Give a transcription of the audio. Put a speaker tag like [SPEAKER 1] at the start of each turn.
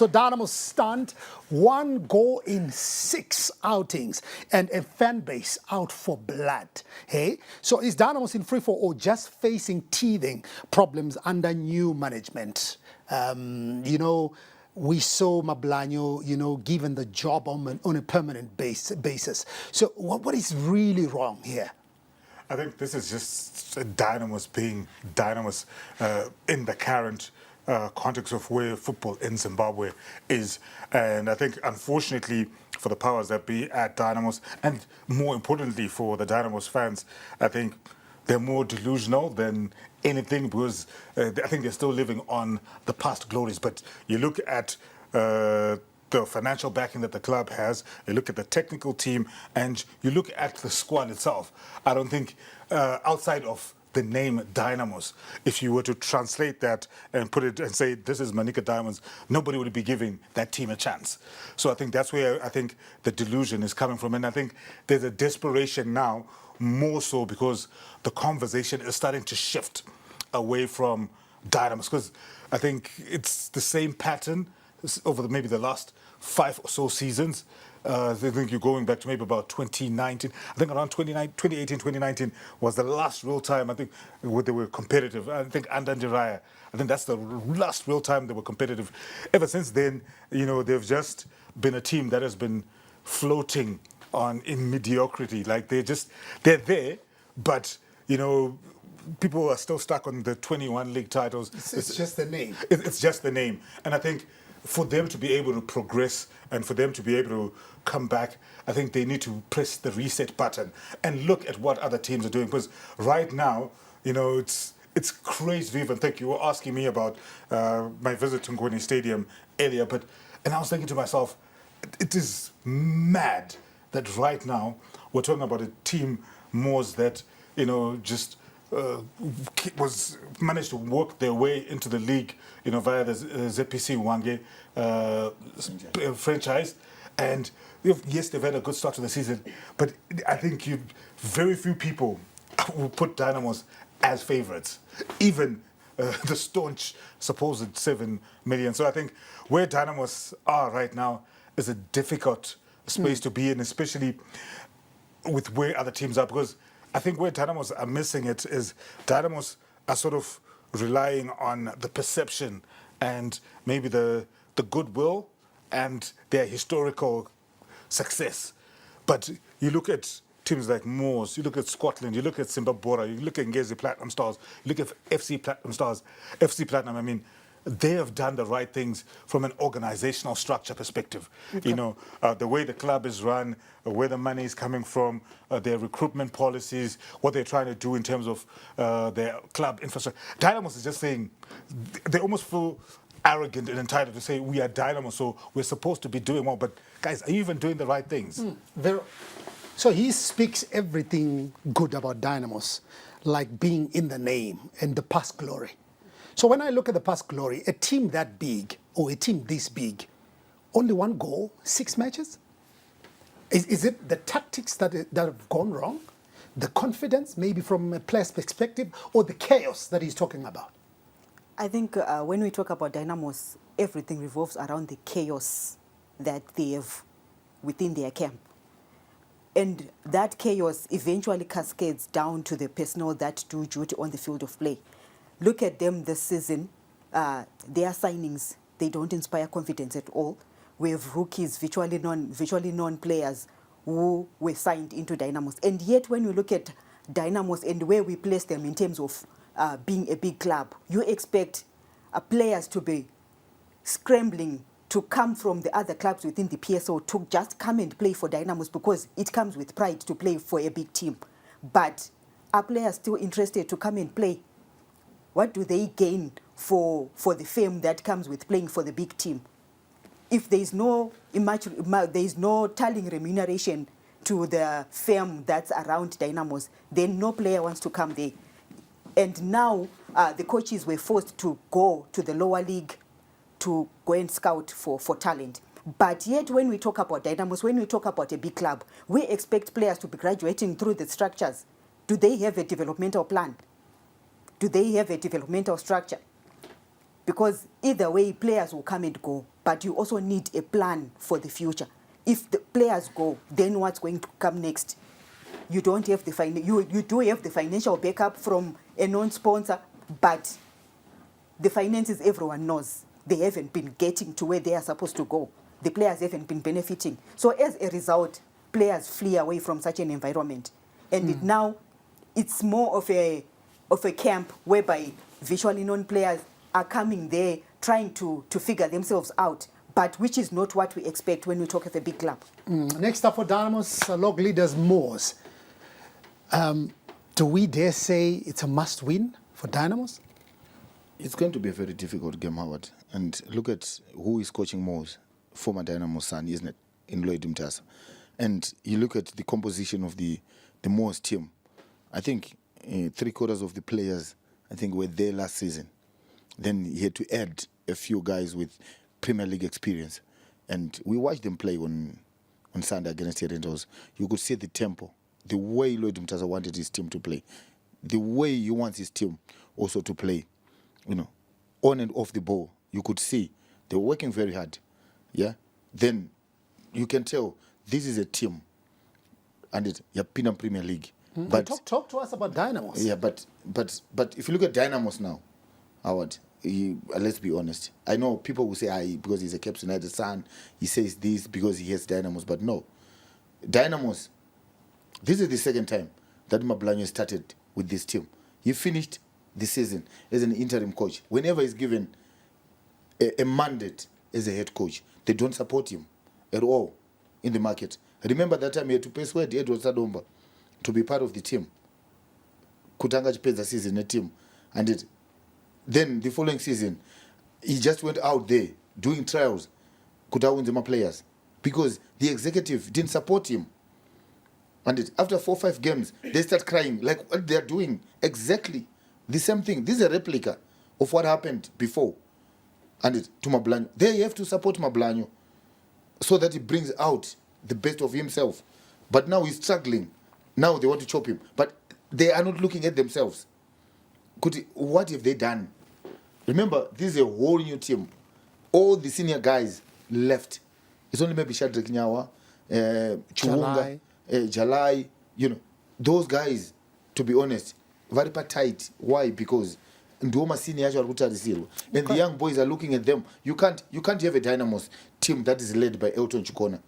[SPEAKER 1] So Dynamo stunned, 1 goal in 6 outings, and a fan base out for blood. Hey, so is Dynamo in free fall or just facing teething problems under new management? We saw Mablanyo, given the job on a permanent basis. So what is really wrong here?
[SPEAKER 2] I think this is just Dynamos being Dynamos in the current context of where football in Zimbabwe is. And I think, unfortunately, for the powers that be at Dynamos, and more importantly for the Dynamos fans, I think they're more delusional than anything, because I think they're still living on the past glories. But you look at the financial backing that the club has, you look at the technical team, and you look at the squad itself. I don't think outside of the name Dynamos, if you were to translate that and put it and say this is Manica Diamonds, nobody would be giving that team a chance. So I think that's where I think the delusion is coming from. And I think there's a desperation now, more so because the conversation is starting to shift away from Dynamos, because I think it's the same pattern over maybe the last 5 or so seasons. I think you're going back to maybe about 2019. I think around 2018, 2019 was the last real time, I think, where they were competitive. I think under Jiraya, I think that's the last real time they were competitive. Ever since then, they've just been a team that has been floating in mediocrity. Like they're there, but, people are still stuck on the 21 league titles.
[SPEAKER 1] It's just the name.
[SPEAKER 2] It's just the name. And I think for them to be able to progress and for them to be able to come back, I think they need to press the reset button and look at what other teams are doing. Because right now, it's crazy to even think. You were asking me about my visit to Ngoni Stadium earlier, and I was thinking to myself, it is mad that right now we're talking about a team, Moors, that, just managed to work their way into the league, via the ZPC Wange franchise. And yes, they've had a good start to the season, but I think very few people will put Dynamos as favourites, even the staunch supposed 7 million. So I think where Dynamos are right now is a difficult space to be in, especially with where other teams are, because I think where Dynamos are missing it is Dynamos are sort of relying on the perception and maybe the goodwill and their historical success. But you look at teams like Moors, you look at Scotland, you look at Zimbabwe, you look at Ngezi Platinum Stars, you look at FC Platinum Stars, FC Platinum, I mean, they have done the right things from an organizational structure perspective. Okay. The way the club is run, where the money is coming from, their recruitment policies, what they're trying to do in terms of their club infrastructure. Dynamos is just saying, they almost feel arrogant and entitled to say, we are Dynamo, so we're supposed to be doing more. But guys, are you even doing the right things?
[SPEAKER 1] So he speaks everything good about Dynamos, like being in the name and the past glory. So when I look at the past glory, a team that big, or a team this big, only 1 goal, 6 matches? Is it the tactics that have gone wrong? The confidence, maybe from a player's perspective, or the chaos that he's talking about?
[SPEAKER 3] I think when we talk about Dynamos, everything revolves around the chaos that they have within their camp. And that chaos eventually cascades down to the personnel that do duty on the field of play. Look at them this season. Their signings, they don't inspire confidence at all. We have rookies, virtually non players who were signed into Dynamos. And yet when we look at Dynamos and where we place them in terms of being a big club, you expect players to be scrambling to come from the other clubs within the PSL to just come and play for Dynamos, because it comes with pride to play for a big team. But are players still interested to come and play? What do they gain for the fame that comes with playing for the big team? If there's no telling remuneration to the fame that's around Dynamos, then no player wants to come there. And now the coaches were forced to go to the lower league to go and scout for talent. But yet when we talk about Dynamos, when we talk about a big club, we expect players to be graduating through the structures. Do they have a developmental plan? Do they have a developmental structure? Because either way, players will come and go. but you also need a plan for the future. If the players go, then what's going to come next? You don't have the you do have the financial backup from a non-sponsor, but the finances, everyone knows, they haven't been getting to where they are supposed to go. The players haven't been benefiting. So as a result, players flee away from such an environment. And now it's more of a camp whereby virtually known players are coming there trying to figure themselves out, but which is not what we expect when we talk of a big club.
[SPEAKER 1] Next up for Dynamos, log leaders Moors. Do we dare say it's a must-win for Dynamos?
[SPEAKER 4] It's going to be a very difficult game, Howard. And look at who is coaching Moors, former Dynamo son, isn't it, in Lloyd Mtasa. And you look at the composition of the Moors team. I think 3/4 of the players, I think, were there last season. Then he had to add a few guys with Premier League experience. And we watched them play on Sunday against Herentos. You could see the tempo, the way Lloyd Mtasa wanted his team to play, the way he wants his team also to play. You know, on and off the ball, you could see they were working very hard. Yeah, then you can tell this is a team, and it's Yapina Premier League. But
[SPEAKER 1] talk to us about Dynamos.
[SPEAKER 4] yeah, but if you look at Dynamos now, Howard, let's be honest. I know people will say, because he's a Cape United son, he says this because he has Dynamos, but no, Dynamos. This is the second time that Mablanyo started with this team. He finished the season as an interim coach. Whenever he's given a mandate as a head coach, they don't support him at all in the market. Remember that time he had to persuade Edward Sadomba to be part of the team. Kutanga Chipeza season a team. And then the following season, he just went out there doing trials, Kutawunzima players, because the executive didn't support him. And after 4 or 5 games, they start crying like what they're doing. Exactly the same thing. This is a replica of what happened before. And to Mablanyo, they have to support Mablanyo so that he brings out the best of himself. But now he's struggling. Now they want to chop him. But they are not looking at themselves. What have they done? Remember, this is a whole new team. All the senior guys left. It's only maybe Shadrack Nyawa, Chiwunga, Jalai, those guys, to be honest, very tight. Why? Because Ndoma senior and the young boys are looking at them. You can't have a Dynamos team that is led by Elton Chukona